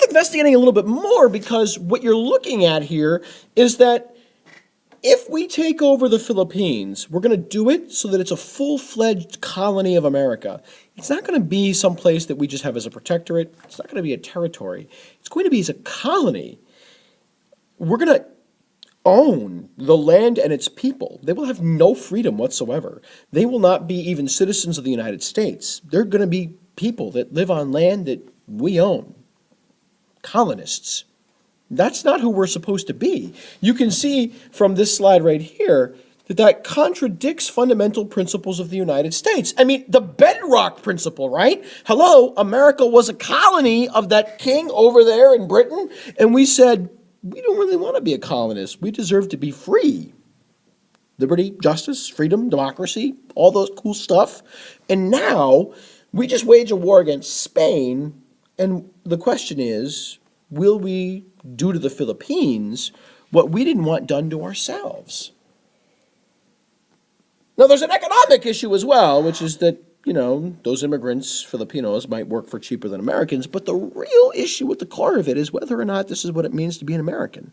investigating a little bit more because what you're looking at here is that if we take over the Philippines, we're going to do it so that it's a full-fledged colony of America. It's not going to be some place that we just have as a protectorate. It's not going to be a territory. It's going to be as a colony. We're going to own the land and its people. They will have no freedom whatsoever. They will not be even citizens of the United States. They're going to be people that live on land that we own. Colonists. That's not who we're supposed to be. You can see from this slide right here that that contradicts fundamental principles of the United States. I mean, the bedrock principle, right? Hello, America was a colony of that king over there in Britain, and we said, we don't really want to be a colonist. We deserve to be free. Liberty, justice, freedom, democracy, all those cool stuff. And now we just wage a war against Spain, and the question is, will we do to the Philippines what we didn't want done to ourselves? Now, there's an economic issue as well, which is that, you know, those immigrants, Filipinos, might work for cheaper than Americans, but the real issue at the core of it is whether or not this is what it means to be an American.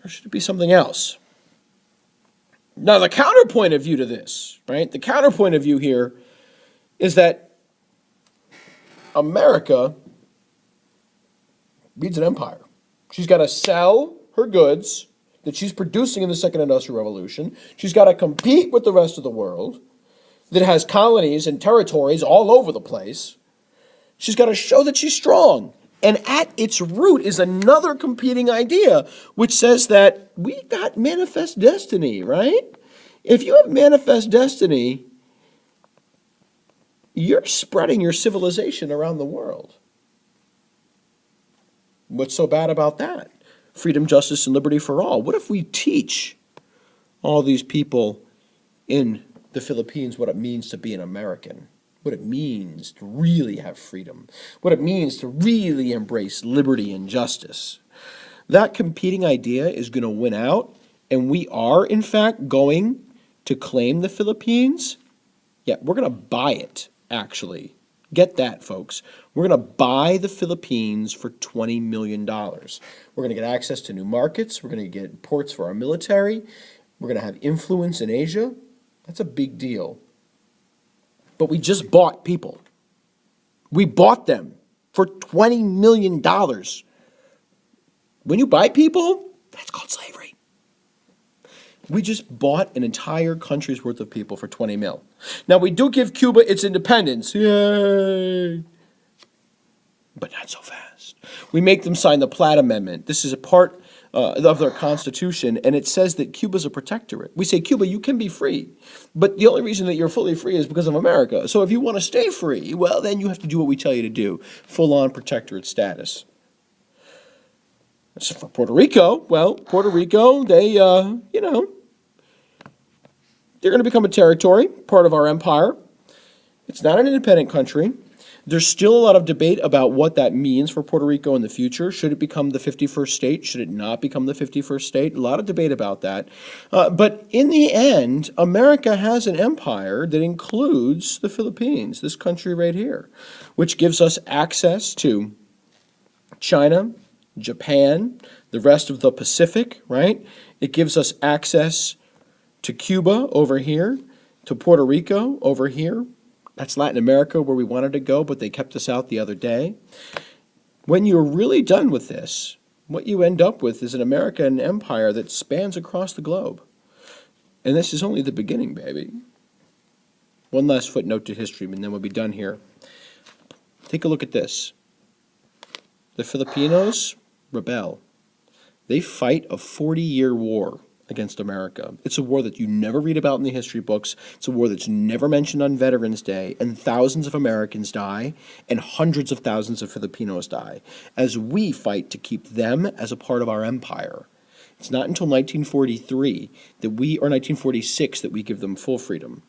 Or should it be something else? Now, the counterpoint of view to this, right? The counterpoint of view here is that America needs an empire. She's got to sell her goods that she's producing in the Second Industrial Revolution. She's got to compete with the rest of the world that has colonies and territories all over the place. She's got to show that she's strong. And at its root is another competing idea, which says that we got manifest destiny, right? If you have manifest destiny, you're spreading your civilization around the world. What's so bad about that? Freedom, justice, and liberty for all. What if we teach all these people in the Philippines what it means to be an American? What it means to really have freedom? What it means to really embrace liberty and justice? That competing idea is going to win out, and we are, in fact, going to claim the Philippines. Yeah, we're going to buy it, actually. Get that, folks. We're going to buy the Philippines for $20 million. We're going to get access to new markets. We're going to get ports for our military. We're going to have influence in Asia. That's a big deal. But we just bought people. We bought them for $20 million. When you buy people, that's called slavery. We just bought an entire country's worth of people for 20 mil. Now, we do give Cuba its independence. Yay! But not so fast. We make them sign the Platt Amendment. This is a part of their constitution, and it says that Cuba's a protectorate. We say, Cuba, you can be free. But the only reason that you're fully free is because of America. So if you want to stay free, well, then you have to do what we tell you to do. Full-on protectorate status. So for Puerto Rico, well, Puerto Rico, they, they're going to become a territory, part of our empire. It's not an independent country. There's still a lot of debate about what that means for Puerto Rico in the future. Should it become the 51st state? Should it not become the 51st state? A lot of debate about that. But in the end, America has an empire that includes the Philippines, this country right here, which gives us access to China, Japan, the rest of the Pacific, right? It gives us access to Cuba over here, to Puerto Rico over here. That's Latin America where we wanted to go, but they kept us out the other day. When you're really done with this, what you end up with is an American empire that spans across the globe. And this is only the beginning, baby. One last footnote to history, and then we'll be done here. Take a look at this. The Filipinos rebel. They fight a 40-year war against America. It's a war that you never read about in the history books. It's a war that's never mentioned on Veterans Day, and thousands of Americans die, and hundreds of thousands of Filipinos die, as we fight to keep them as a part of our empire. It's not until 1943 that or 1946 that we give them full freedom,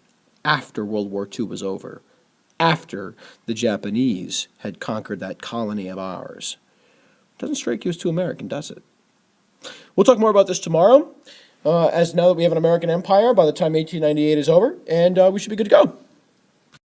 after World War II was over, after the Japanese had conquered that colony of ours. Doesn't strike you as too American, does it? We'll talk more about this tomorrow. As now that we have an American empire by the time 1898 is over, and we should be good to go.